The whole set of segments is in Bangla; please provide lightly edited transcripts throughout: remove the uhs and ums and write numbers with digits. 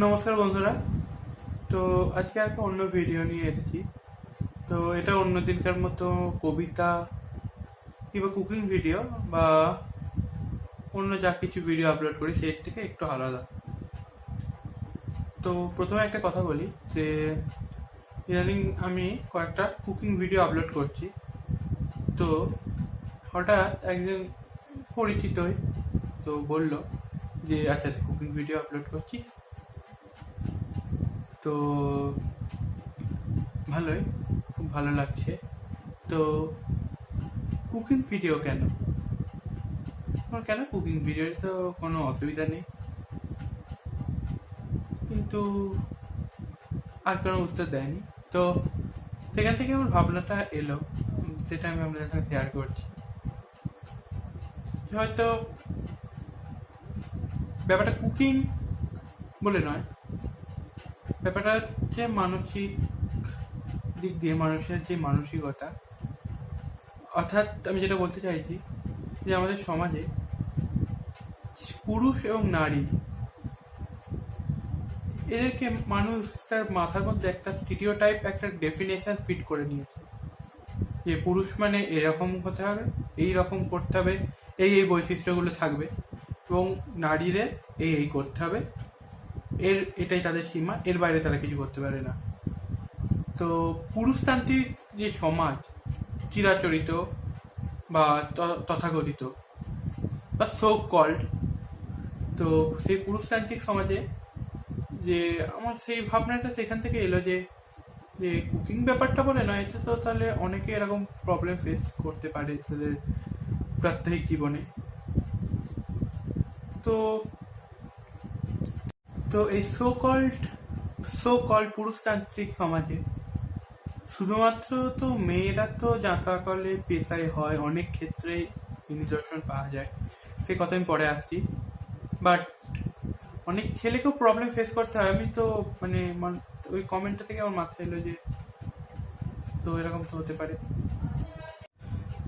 নমস্কার বন্ধুরা। তো আজকে একটা অন্য ভিডিও নিয়ে এসেছি। তো এটা অন্য দিনকার মতো কবিতা কিংবা কুকিং ভিডিও বা অন্য যা কিছু ভিডিও আপলোড করি সেই থেকে একটু আলাদা। তো প্রথমে একটা কথা বলি যে ইদানিং আমি কয়েকটা কুকিং ভিডিও আপলোড করছি। তো হঠাৎ একজন পরিচিতই তো বলল যে আচ্ছা তুই কুকিং ভিডিও আপলোড করছিস, তো ভালোই, খুব ভালো লাগছে। তো কুকিং ভিডিও কেন? আমার কেন কুকিং ভিডিওর তো কোনো অসুবিধা নেই, কিন্তু আর কোনো উত্তর দেয়নি। তো সেখান থেকে আমার ভাবনাটা এলো, সেটা আমি আপনাদের সঙ্গে শেয়ার করছি। হয়তো ব্যাপারটা কুকিং বলে নয়, ব্যাপারটা হচ্ছে মানসিক দিক দিয়ে মানুষের যে মানসিকতা। অর্থাৎ আমি যেটা বলতে চাইছি যে আমাদের সমাজে পুরুষ এবং নারী এদেরকে মানুষ তার মাথার মধ্যে একটা স্টিরিওটাইপ, একটা ডেফিনেশন ফিট করে নিয়েছে যে পুরুষ মানে এরকম হতে হবে, এই রকম করতে হবে, এই এই বৈশিষ্ট্যগুলো থাকবে, এবং নারীদের এই এই করতে হবে, এটাই তাদের সীমা, এর বাইরে তারা কিছু করতে পারে না। তো পুরুষতান্ত্রিক যে সমাজ, চিরাচরিত বা তথাকথিত বা সো কল্ড, তো সেই পুরুষতান্ত্রিক সমাজে যে আমার সেই ভাবনাটা সেখান থেকে এলো যে যে কুকিং ব্যাপারটা বলে নয়, এটা তো তাহলে অনেকে এরকম প্রবলেম ফেস করতে পারে তাদের প্রাত্যহিক জীবনে। তো তো এই সো কল্ড পুরুষতান্ত্রিক সমাজে শুধুমাত্র তো মেয়েরা তো যাতা কলে পেশায় হয়, অনেক ক্ষেত্রে নিদর্শন পাওয়া যায়, সে কথা আমি পরে আসছি। বাট অনেক ছেলেকেও প্রবলেম ফেস করতে হয়। আমি তো মানে ওই কমেন্টটা থেকে আমার মাথায় এলো যে তো এরকম তো হতে পারে।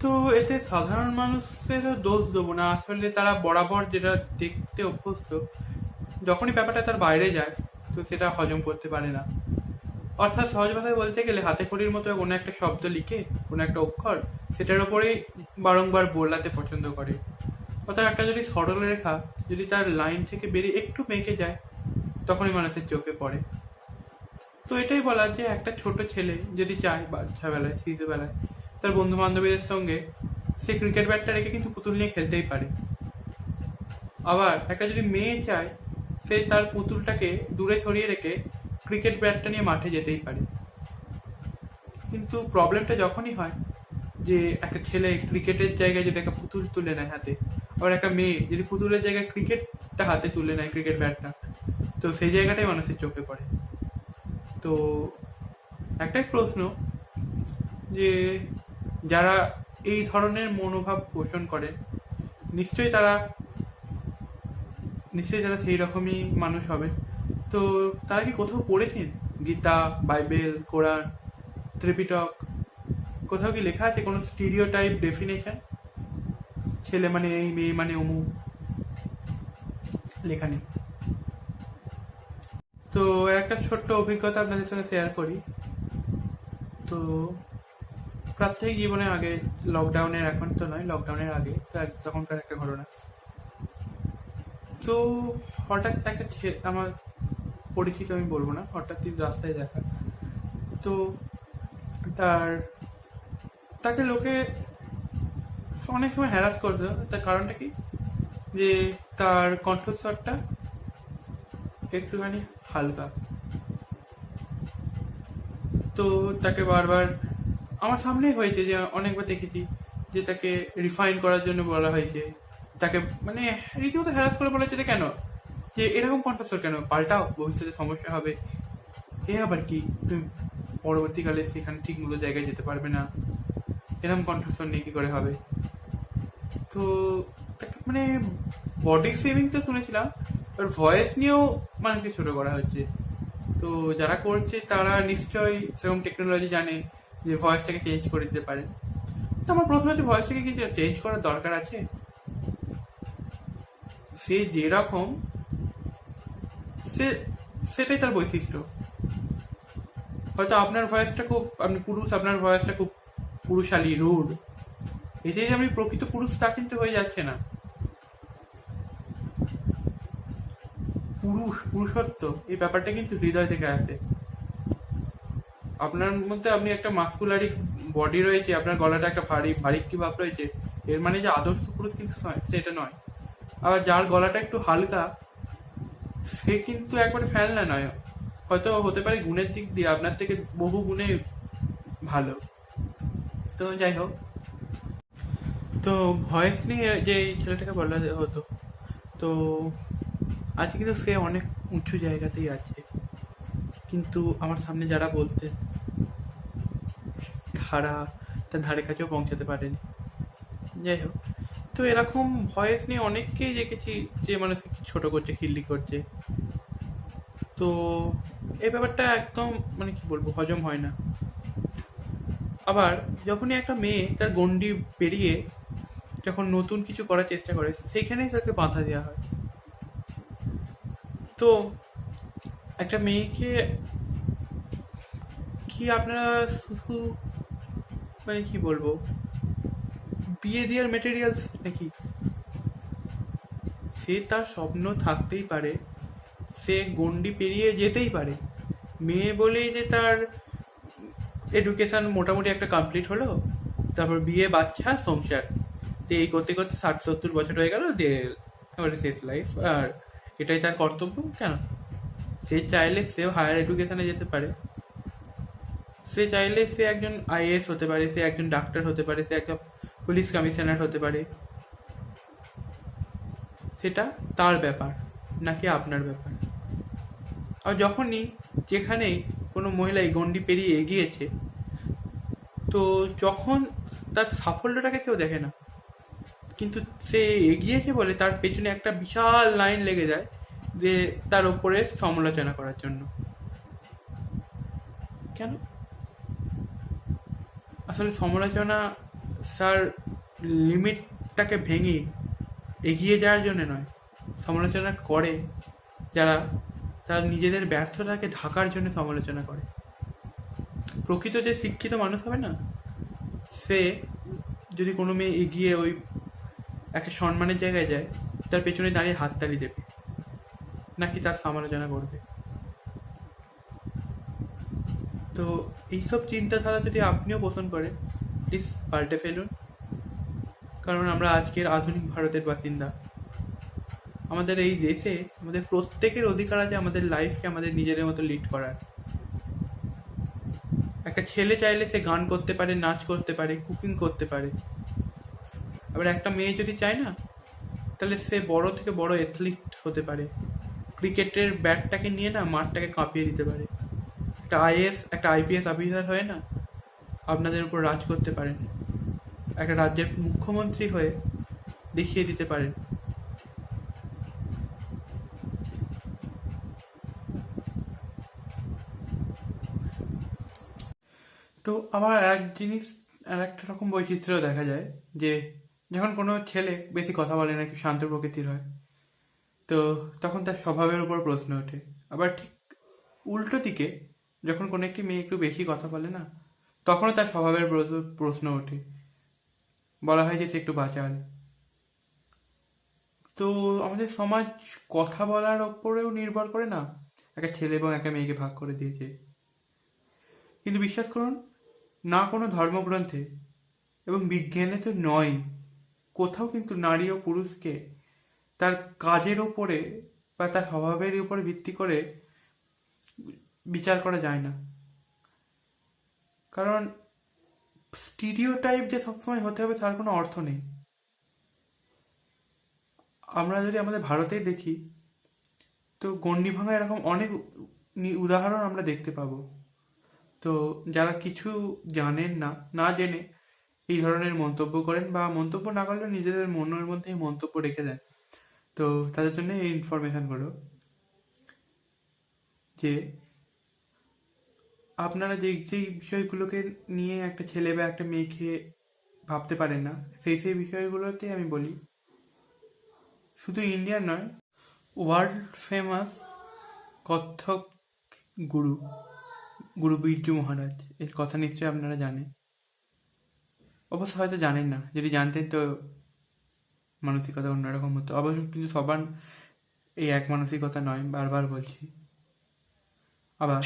তো এতে সাধারণ মানুষেরও দোষ দেবো না, আসলে তারা বরাবর যেটা দেখতে অভ্যস্ত, যখনই ব্যাপারটা তার বাইরে যায় তো সেটা হজম করতে পারে না। অর্থাৎ সহজ ভাষায় বলতে গেলে হাতে খড়ির মতো কোনো একটা শব্দ লিখে, কোনো একটা অক্ষর, সেটার ওপরেই বারংবার বোলাতে পছন্দ করে। অর্থাৎ একটা যদি সরল রেখা যদি তার লাইন থেকে বেরিয়ে একটু বেঁকে যায়, তখনই মানুষের চোখে পড়ে। তো এটাই বলা যে একটা ছোট ছেলে যদি চায় বাচ্চাবেলায়, শিশুবেলায় তার বন্ধু বান্ধবীদের সঙ্গে সে ক্রিকেট ব্যাটটা রেখে কিন্তু পুতুল নিয়ে খেলতেই পারে। আবার একটা যদি মেয়ে চায়, সে তার পুতুলটাকে দূরে সরিয়ে রেখে ক্রিকেট ব্যাটটা নিয়ে মাঠে যেতেই পারে। কিন্তু প্রবলেমটা যখনই হয় যে একটা ছেলে ক্রিকেটের জায়গায় যদি একটা পুতুল তুলে নেয় হাতে, আবার একটা মেয়ে যদি পুতুলের জায়গায় ক্রিকেটটা হাতে তুলে নেয়, ক্রিকেট ব্যাটটা, তো সেই জায়গাটাই মানুষের চোখে পড়ে। তো একটাই প্রশ্ন যে যারা এই ধরনের মনোভাব পোষণ করেন, নিশ্চয়ই তারা নিশ্চয়ই তারা সেই রকমই মানুষ হবেন। তো তারা কি কোথাও পড়েছেন গীতা, বাইবেল, কোরআন, ত্রিপিটক, কোথাও কি লেখা আছে কোনো স্টিরিওটাইপ ডেফিনেশন, ছেলে মানে এই, মেয়ে মানে অমুক? লেখা নেই। তো একটা ছোট্ট অভিজ্ঞতা আপনাদের সঙ্গে শেয়ার করি। তো প্রাত্যহিক জীবনে আগে, লকডাউনের, এখন তো নয়, লকডাউনের আগে তখনকার একটা ঘটনা। তো হঠাৎ একটা আমার পরিচিত, আমি বলবো না, হঠাৎই রাস্তায় দেখা। তো তার তাকে লোকে অনেক সময় হ্যারাস করতো। তার কারণটা কি, যে তার কণ্ঠস্বরটা একটুখানি হালকা। তো তাকে বারবার আমার সামনেই হয়েছে যে অনেকবার দেখেছি যে তাকে রিফাইন করার জন্য বলা হয়েছে, তাকে মানে রীতিমতো হ্যারাস করে বলা হয়েছে যে কেন, যে এরকম কণ্ঠস্বর কেন, পাল্টাও, ভবিষ্যতে সমস্যা হবে। এ আবার কি, তুমি পরবর্তীকালে সেখানে ঠিক মতো জায়গায় যেতে পারবে না, এরকম কণ্ঠস্বর নিয়ে কি করে হবে। তো তাকে মানে বডি সেভিং তো শুনেছিলাম, আর ভয়েস নিয়েও মানুষকে ছোট করা হচ্ছে। তো যারা করছে তারা নিশ্চয়ই সেরকম টেকনোলজি জানে যে ভয়েসটাকে চেঞ্জ করে দিতে পারে। তো আমার প্রশ্ন হচ্ছে, ভয়েসটাকে কি চেঞ্জ করার দরকার আছে? সে যেরকম, সে সেটাই তার বৈশিষ্ট্য। হয়তো আপনার ভয়েসটা খুব, আপনি পুরুষ, আপনার ভয়েসটা খুব পুরুষালী, রুড, এই যে আপনি প্রকৃত পুরুষ তা কিন্তু হয়ে যাচ্ছে না। পুরুষত্ব এই ব্যাপারটা কিন্তু হৃদয় থেকে আসে। আপনার মধ্যে আপনি একটা মাস্কুলারি বডি রয়েছে, আপনার গলাটা একটা ভারী ভারিক্কি ভাব রয়েছে, এর মানে যে আদর্শ পুরুষ কিন্তু সেটা নয়। আবার যার গলাটা একটু হালকা, সে কিন্তু একবারে ফেলনা নয়, হয়তো হতে পারে গুণের দিক দিয়ে আপনার থেকে বহু গুণে ভালো। তো যাই হোক, তো ভয়েস নিয়ে যে এই ছেলেটাকে বলা হতো, তো আজকে কিন্তু সে অনেক উঁচু জায়গাতেই আছে, কিন্তু আমার সামনে যারা বলতেন তারা তার ধারে কাছেও পৌঁছাতে পারেনি। যাই হোক, তো এরকম ভয়েস নিয়ে অনেককেই দেখেছি যে মানুষকে ছোট করছে, খিল্লি করছে। তো এই ব্যাপারটা একদম মানে কি বলবো, হজম হয় না। আবার যখনই একটা মেয়ে তার গণ্ডি পেরিয়ে যখন নতুন কিছু করার চেষ্টা করে, সেইখানেই তাকে বাধা দেওয়া হয়। তো একটা মেয়েকে কি আপনারা শুধু মানে কি বলবো, বিয়ে দেওয়ার মেটেরিয়ালস নাকি? সে তার স্বপ্ন থাকতেই পারে, সে গণ্ডি পেরিয়ে যেতেই পারে। মেয়ে বলেই যে তার এডুকেশন মোটামুটি একটা কমপ্লিট হলো, তারপর বিয়ে, বাচ্চা, সংসার, তো এই করতে করতে 60-70 বছর হয়ে গেল, দিয়ে এবারে শেষ লাইফ, আর এটাই তার কর্তব্য কেন? সে চাইলে সেও হায়ার এডুকেশনে যেতে পারে, সে চাইলে সে একজন আইএএস হতে পারে, সে একজন ডাক্তার হতে পারে, সে একটা পুলিশ কমিশনার হতে পারে। সেটা তার ব্যাপার, নাকি আপনার ব্যাপার। আর যখনই যেখানেই কোনো মহিলা এই গণ্ডি পেরিয়ে এগিয়েছে, তো যখন তার সাফল্যটাকে কেউ দেখে না, কিন্তু সে এগিয়েছে বলে তার পেছনে একটা বিশাল লাইন লেগে যায় যে তার ওপরে সমালোচনা করার জন্য। কেন? আসলে সমালোচনা তার লিমিটটাকে ভেঙে এগিয়ে যাওয়ার জন্য নয়, সমালোচনা করে যারা তার নিজেদের ব্যর্থতাকে ঢাকার জন্য সমালোচনা করে। প্রকৃত যে শিক্ষিত মানুষ হবে না, সে যদি কোনো মেয়ে এগিয়ে ওই একটা সম্মানের জায়গায় যায়, তার পেছনে দাঁড়িয়ে হাততালি দেবে, নাকি তার সমালোচনা করবে। তো এইসব চিন্তাধারা যদি আপনিও পোষণ করেন, প্লিজ পাল্টে ফেলুন। কারণ আমরা আজকের আধুনিক ভারতের বাসিন্দা। আমাদের এই দেশে আমাদের প্রত্যেকের অধিকার আছে আমাদের লাইফকে আমাদের নিজেদের মতো লিড করার। একটা ছেলে চাইলে সে গান করতে পারে, নাচ করতে পারে, কুকিং করতে পারে। আবার একটা মেয়ে যদি চায় না, তাহলে সে বড় থেকে বড় অ্যাথলিট হতে পারে, ক্রিকেটের ব্যাটটাকে নিয়ে না মাঠটাকে কাঁপিয়ে দিতে পারে। একটা আইএস, একটা আইপিএস অফিসার হয়ে না আপনাদের উপর রাজ করতে পারেন, একটা রাজ্যের মুখ্যমন্ত্রী হয়ে দেখিয়ে দিতে পারেন। তো আবার এক জিনিস, আর একটা রকম বৈচিত্র্য দেখা যায় যে যখন কোনো ছেলে বেশি কথা বলে না, একটু শান্ত প্রকৃতির হয়, তো তখন তার স্বভাবের উপর প্রশ্ন ওঠে। আবার ঠিক উল্টো দিকে যখন কোনো একটি মেয়ে একটু বেশি কথা বলে না, তখনও তার স্বভাবের প্রশ্ন ওঠে, বলা হয় যে সে একটু বাচাল। তো আমাদের সমাজ কথা বলার ওপরেও নির্ভর করে না, একটা ছেলে এবং একটা মেয়েকে ভাগ করে দিয়েছে। কিন্তু বিশ্বাস করুন, না কোনো ধর্মগ্রন্থে এবং বিজ্ঞানে তো নয়, কোথাও কিন্তু নারী ও পুরুষকে তার কাজের উপরে বা তার স্বভাবের উপরে ভিত্তি করে বিচার করা যায় না। কারণ স্টিরিওটাইপ যে সবসময় হতে হবে তার কোনো অর্থ নেই। আমরা যদি আমাদের ভারতেই দেখি, তো গণ্ডি ভাঙা এরকম অনেক উদাহরণ আমরা দেখতে পাবো। তো যারা কিছু জানেন না, না জেনে এই ধরনের মন্তব্য করেন, বা মন্তব্য না করলেও নিজেদের মনের মধ্যে মন্তব্য রেখে দেন, তো তাদের জন্য এই ইনফরমেশনগুলো যে আপনারা যেই যেই বিষয়গুলোকে নিয়ে একটা ছেলে বা একটা মেয়েকে ভাবতে পারেন না, সেই সেই বিষয়গুলোতে আমি বলি, শুধু ইন্ডিয়ার নয়, ওয়ার্ল্ড ফেমাস কত্থক গুরু গুরু বিরজু মহারাজ, এর কথা নিশ্চয়ই আপনারা জানেন। অবশ্য হয়তো জানেন না, যদি জানতেন তো মানসিকতা অন্যরকম হতো। অবশ্য কিন্তু সবার এই এক মানসিকতা নয়, বারবার বলছি। আবার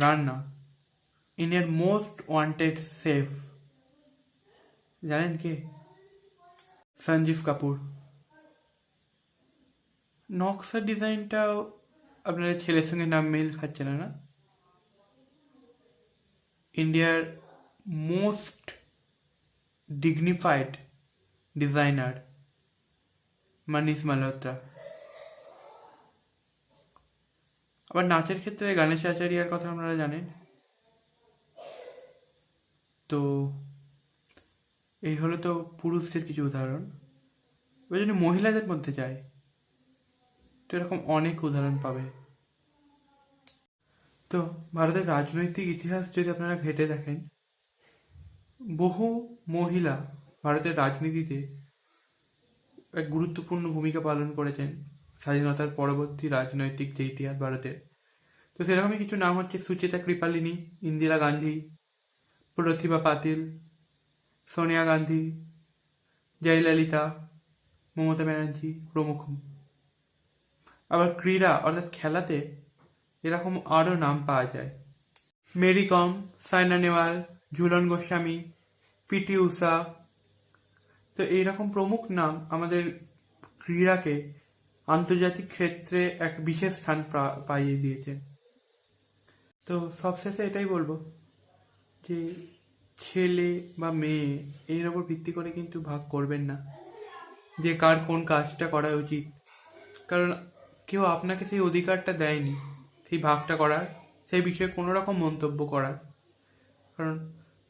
রান্না, ইন্ডিয়ার মোস্ট ওয়ান্টেড সেফ জানেন কে? সঞ্জীব কাপুর। নকশা ডিজাইনটাও আপনাদের ছেলের সঙ্গে নাম মেল খাচ্ছে না, না? ইন্ডিয়ার most dignified designer Manish Malhotra. আবার নাচের ক্ষেত্রে গণেশ আচারিয়ার কথা আপনারা জানেন। তো এই হলো তো পুরুষদের কিছু উদাহরণ। এবার যদি মহিলাদের মধ্যে যায় তো এরকম অনেক উদাহরণ পাবে। তো ভারতের রাজনৈতিক ইতিহাস যদি আপনারা ঘেঁটে দেখেন, বহু মহিলা ভারতের রাজনীতিতে এক গুরুত্বপূর্ণ ভূমিকা পালন করেছেন স্বাধীনতার পরবর্তী রাজনৈতিক যে ইতিহাস ভারতের। তো সেরকমই কিছু নাম হচ্ছে সুচেতা কৃপালিনী, ইন্দিরা গান্ধী, প্রতিভা পাতিল, সোনিয়া গান্ধী, জয়ললিতা, মমতা ব্যানার্জি প্রমুখ। আবার ক্রীড়া অর্থাৎ খেলাতে এরকম আরও নাম পাওয়া যায়। মেরি কম, সাইনা নেহওয়াল, ঝুলন গোস্বামী, পিটি উষা। তো এইরকম প্রমুখ নাম আমাদের ক্রীড়াকে আন্তর্জাতিক ক্ষেত্রে এক বিশেষ স্থান পাইয়ে দিয়েছেন। তো সবশেষে এটাই বলবো যে ছেলে বা মেয়ে এর ওপর ভিত্তি করে কিন্তু ভাগ করবেন না যে কার কোন কাজটা করা উচিত, কারণ কেউ আপনাকে সেই অধিকারটা দেয়নি সেই ভাগটা করার, সেই বিষয়ে কোনো রকম মন্তব্য করার। কারণ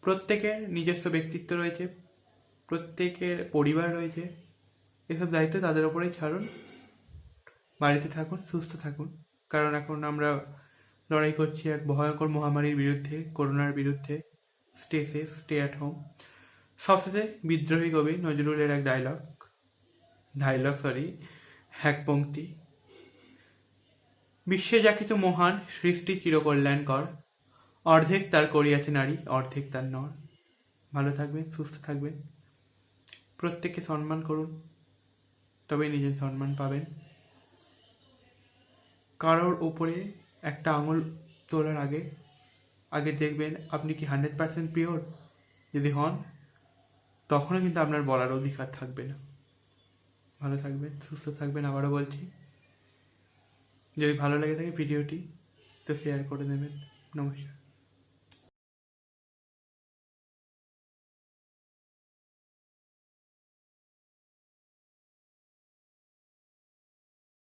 প্রত্যেকের নিজস্ব ব্যক্তিত্ব রয়েছে, প্রত্যেকের পরিবার রয়েছে, এসব দায়িত্ব তাদের ওপরেই ছাড়ুন। বাড়িতে থাকুন, সুস্থ থাকুন, কারণ এখন আমরা লড়াই করছি এক ভয়ঙ্কর মহামারীর বিরুদ্ধে, করোনার বিরুদ্ধে। Stay safe, stay at home. সবশেষে বিদ্রোহী কবি নজরুলের এক এক পংক্তি, বিশ্বে যা কিছু মহান সৃষ্টি চিরকল্যাণকর, অর্ধেক তার করিয়াছে নারী, অর্ধেক তার নর। ভালো থাকবেন, সুস্থ থাকবেন, প্রত্যেককে সম্মান করুন, তবেই নিজের সম্মান পাবেন। কারোর ওপরে একটা আঙুল তোলার আগে দেখবেন আপনি কি 100% পিওর। যদি হন তখনও কিন্তু আপনার বলার অধিকার থাকবে না। ভালো থাকবেন, সুস্থ থাকবেন। আবারও বলছি, যদি ভালো লেগে থাকে ভিডিওটি তো শেয়ার করে দেবেন। নমস্কার।